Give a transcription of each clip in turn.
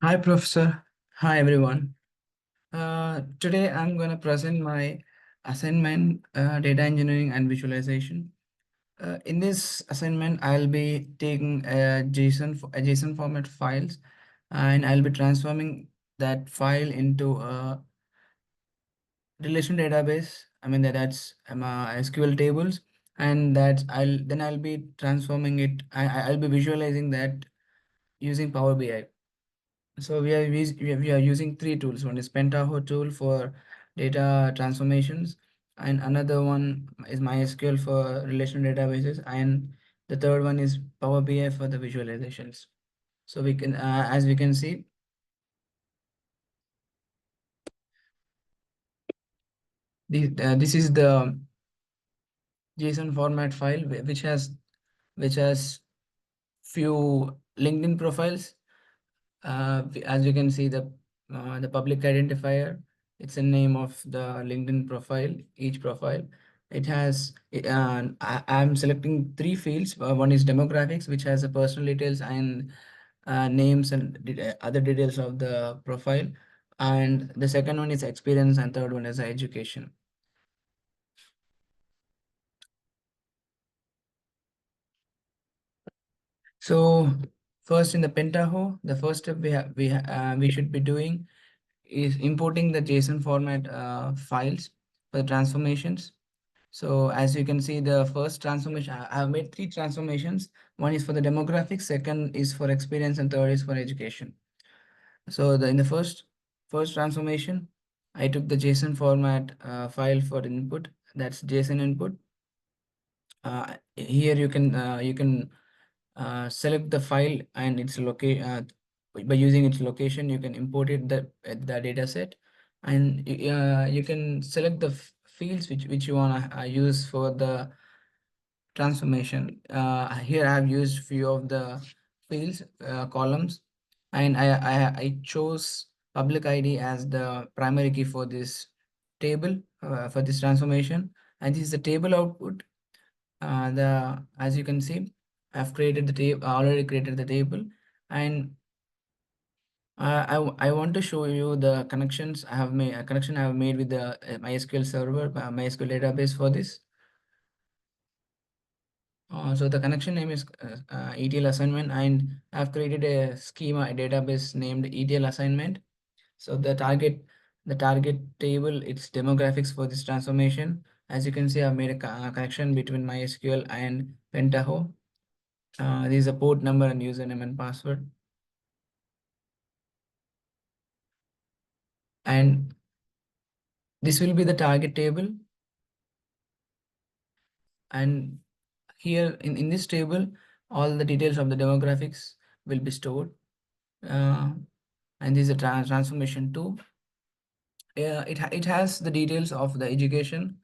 Hi, Professor. Hi, everyone. Today I'm going to present my assignment, data engineering and visualization. In this assignment, I'll be taking a JSON format files, and I'll be transforming that file into a relational database. I mean that's SQL tables, and I'll be transforming it. I'll be visualizing that using Power BI. So we are using three tools. One is Pentaho tool for data transformations, and another one is MySQL for relational databases, and the third one is Power BI for the visualizations. So we can, as we can see, this is the JSON format file which has few LinkedIn profiles. As you can see, the public identifier, it's the name of the LinkedIn profile, each profile. It has, I'm selecting three fields. One is demographics, which has the personal details and names and other details of the profile. And the second one is experience, and third one is education. So first in the Pentaho, the first step we should be doing is importing the JSON format files for the transformations. So as you can see, the first transformation, I have made three transformations. One is for the demographics, second is for experience, and third is for education. So in the first transformation, I took the JSON format file for input. That's JSON input. Here you can select the file and its location. By using its location, you can import it the data set, and you can select the fields which you want to use for the transformation. Here I have used few of the fields columns, and I chose public ID as the primary key for this table for this transformation, and this is the table output. The As you can see, I've created the table, already created the table, and I want to show you the connections I have made. A connection I have made with the MySQL server, MySQL database for this. So the connection name is ETL assignment, and I've created a schema, a database named ETL assignment. So the target table, it's demographics for this transformation. As you can see, I've made a connection between MySQL and Pentaho. This is a port number and username and password. And this will be the target table. And here in this table, all the details of the demographics will be stored. Uh, and this is a transformation too. It has the details of the education,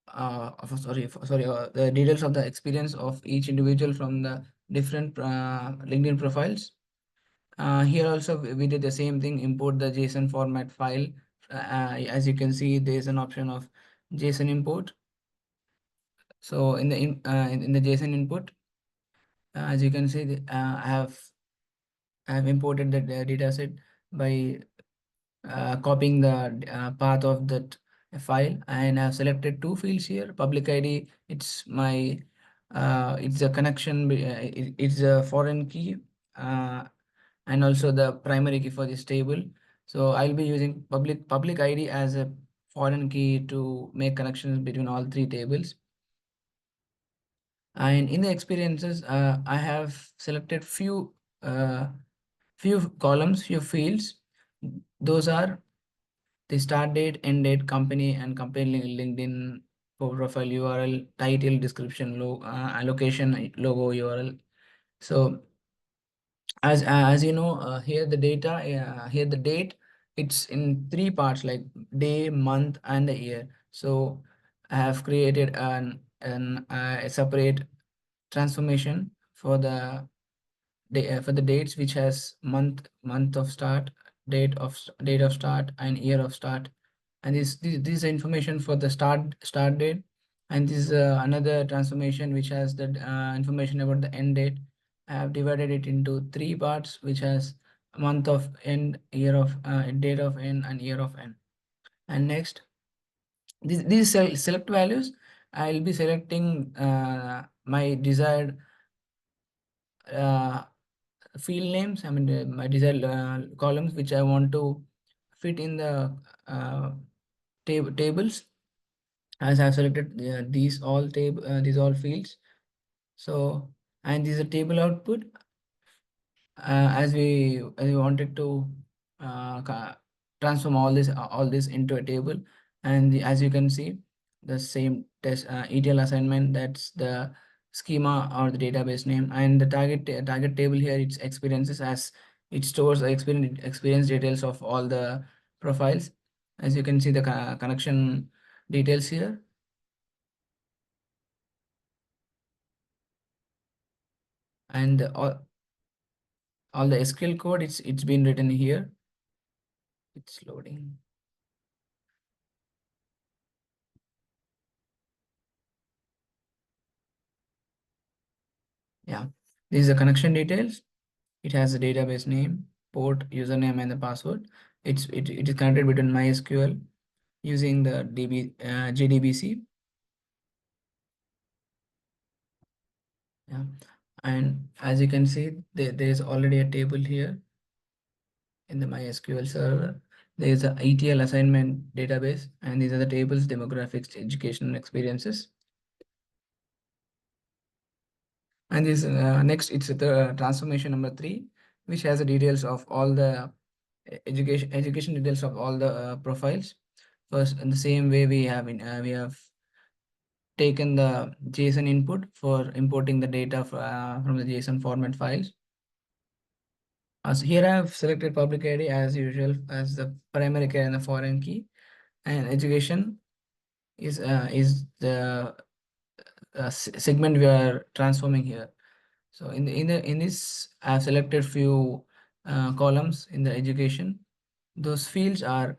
the details of the experience of each individual from the different LinkedIn profiles. Here also we did the same thing, import the JSON format file. As you can see, there is an option of JSON import. So in the JSON input, as you can see, I have imported the data set by copying the path of that file, and I've selected two fields here. Public ID, it's a connection, it's a foreign key, uh, and also the primary key for this table. So I'll be using public ID as a foreign key to make connections between all three tables. And in the experiences, I have selected few columns, few fields. Those are the start date, end date, company, and company LinkedIn profile URL, title, description, location, logo, URL. So as you know, here the date, it's in three parts, like day, month, and the year. So I have created a separate transformation for the dates, which has month of start, date of start, and year of start. And this is information for the start date, and this is another transformation which has the information about the end date. I have divided it into three parts, which has month of end, year of date of end, and year of end. And next, these select values, I'll be selecting my desired uh, field names. I mean, my desired columns which I want to fit in the uh, tables, as I've selected these all fields. So, and this is a table output. As we wanted to transform all this into a table, and as you can see, the same test ETL assignment, that's the schema or the database name, and the target table here, it's experiences, as it stores the experience details of all the profiles. As you can see, the connection details here, and all the SQL code, it's been written here. It's loading. Yeah, this is the connection details. It has a database name, port, username, and the password. It is connected between MySQL using the JDBC. Yeah, and as you can see, there is already a table here in the MySQL server. There is a ETL assignment database, and these are the tables: demographics, education, and experiences. And this next, it's the transformation number 3, which has the details of all the education details of all the profiles. First, in the same way, we have taken the JSON input for importing the data from the JSON format files. As here, I have selected public ID as usual as the primary key and the foreign key, and education is the segment we are transforming here. So in this, I have selected few columns in the education. Those fields are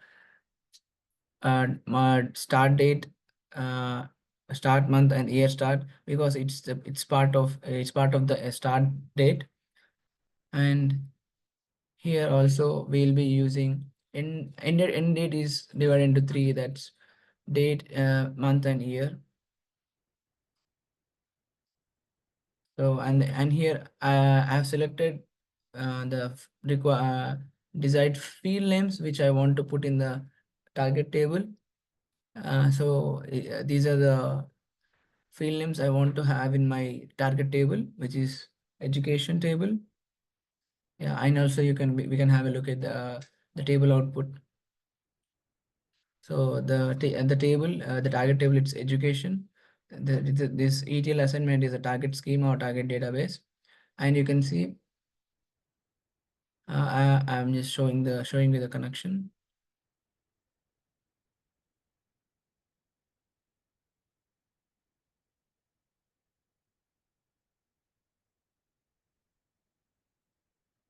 start date, uh, start month, and year start, because it's part of the start date. And here also we'll be using end date is divided into 3, that's date, month, and year. So, and here I have selected the desired field names which I want to put in the target table. These are the field names I want to have in my target table, which is education table. Yeah, and also we can have a look at the table output. So the table, the target table, it's education. This ETL assignment is a target schema or target database, and you can see I'm just showing you the connection.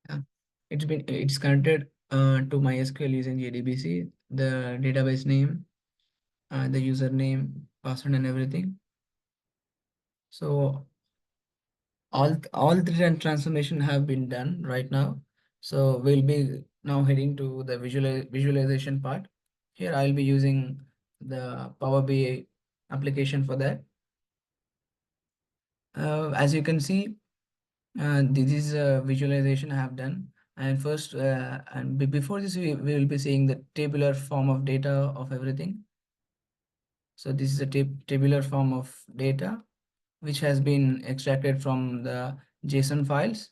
Yeah. It's connected to MySQL using JDBC, the database name, the username, password, and everything. So all three transformation have been done right now. So we'll be now heading to the visualization part. Here I'll be using the Power BI application for that. As you can see, this is a visualization I have done. And first, before this, we will be seeing the tabular form of data of everything. So this is a tabular form of data which has been extracted from the JSON files.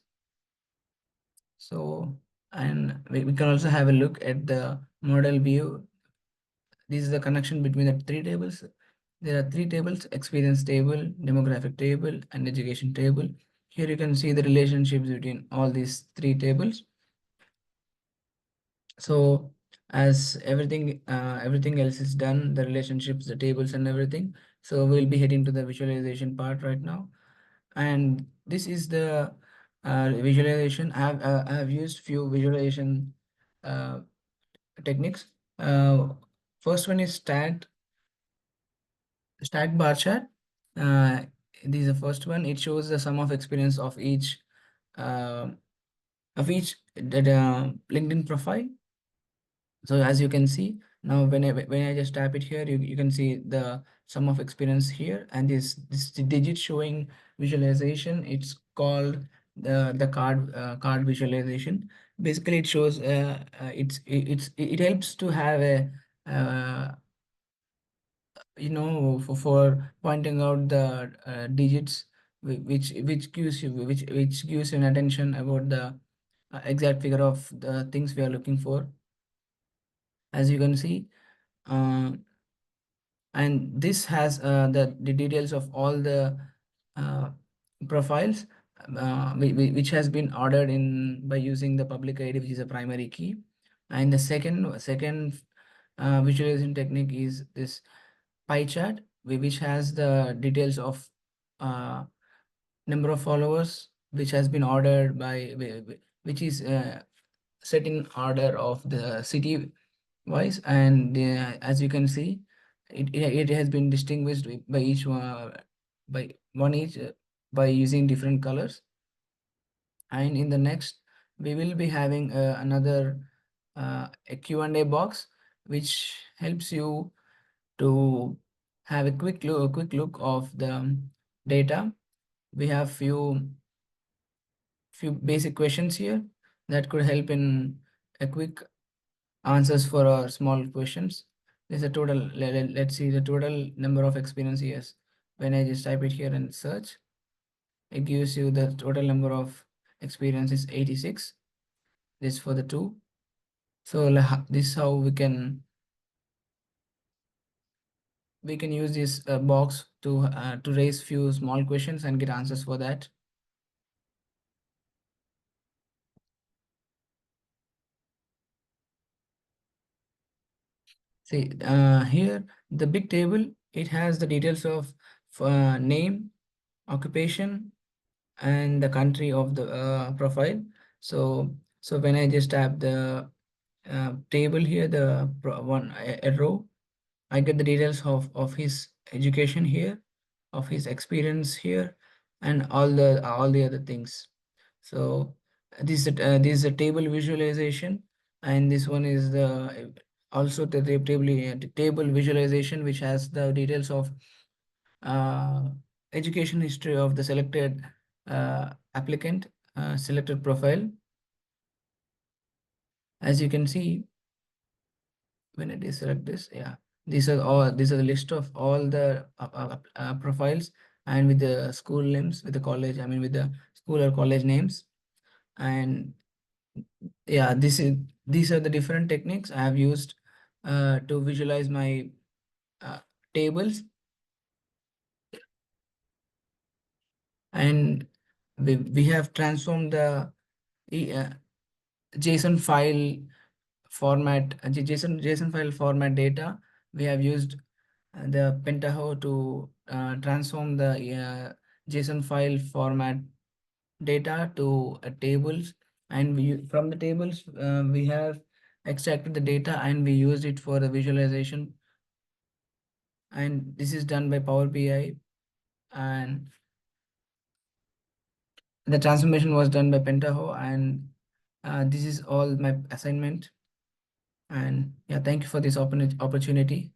So, and we can also have a look at the model view. This is the connection between the 3 tables. There are 3 tables: experience table, demographic table, and education table. Here you can see the relationships between all these 3 tables. So as everything else is done, the relationships, the tables, and everything. So we'll be heading to the visualization part right now. And this is the visualization. I have used few visualization uh, techniques. First one is stacked bar chart. Uh, this is the first one. It shows the sum of experience of each uh, of each LinkedIn profile. So as you can see now, when I just tap it here, you can see the sum of experience here, and this digit showing visualization. It's called the card visualization. Basically, it shows it helps to have a for pointing out the digits, which gives you which gives you an attention about the exact figure of the things we are looking for. As you can see, uh, and this has the details of all the uh, profiles which has been ordered in by using the public ID, which is a primary key. And the second visualization technique is this pie chart, which has the details of uh, number of followers, which has been ordered by which is set in order of the city wise. And as you can see, it has been distinguished by each one, by one each by using different colors. And in the next, we will be having another a Q&A box, which helps you to have a quick look of the data. We have few basic questions here that could help in a quick answers for our small questions. There's a total, let's see the total number of experience years. When I just type it here and search, it gives you the total number of experience is 86. This for the two. So this is how we can use this box to raise few small questions and get answers for that. See, here the big table, it has the details of name, occupation, and the country of the profile. So when I just tap the table here, the a row, I get the details of his education here, of his experience here, and all the other things. So this is a table visualization, and this one is the also the table visualization, which has the details of uh, education history of the selected applicant, selected profile. As you can see, when I deselect this, yeah, these are the list of all the profiles, and with the school names, with the college, I mean with the school or college names. And yeah, these are the different techniques I have used to visualize my uh, tables. And we have transformed the JSON file format, JSON file format data. We have used the Pentaho to transform the JSON file format data to tables, and from the tables we have extracted the data and we used it for the visualization. And this is done by Power BI, and the transformation was done by Pentaho. And this is all my assignment. And yeah, thank you for this opportunity.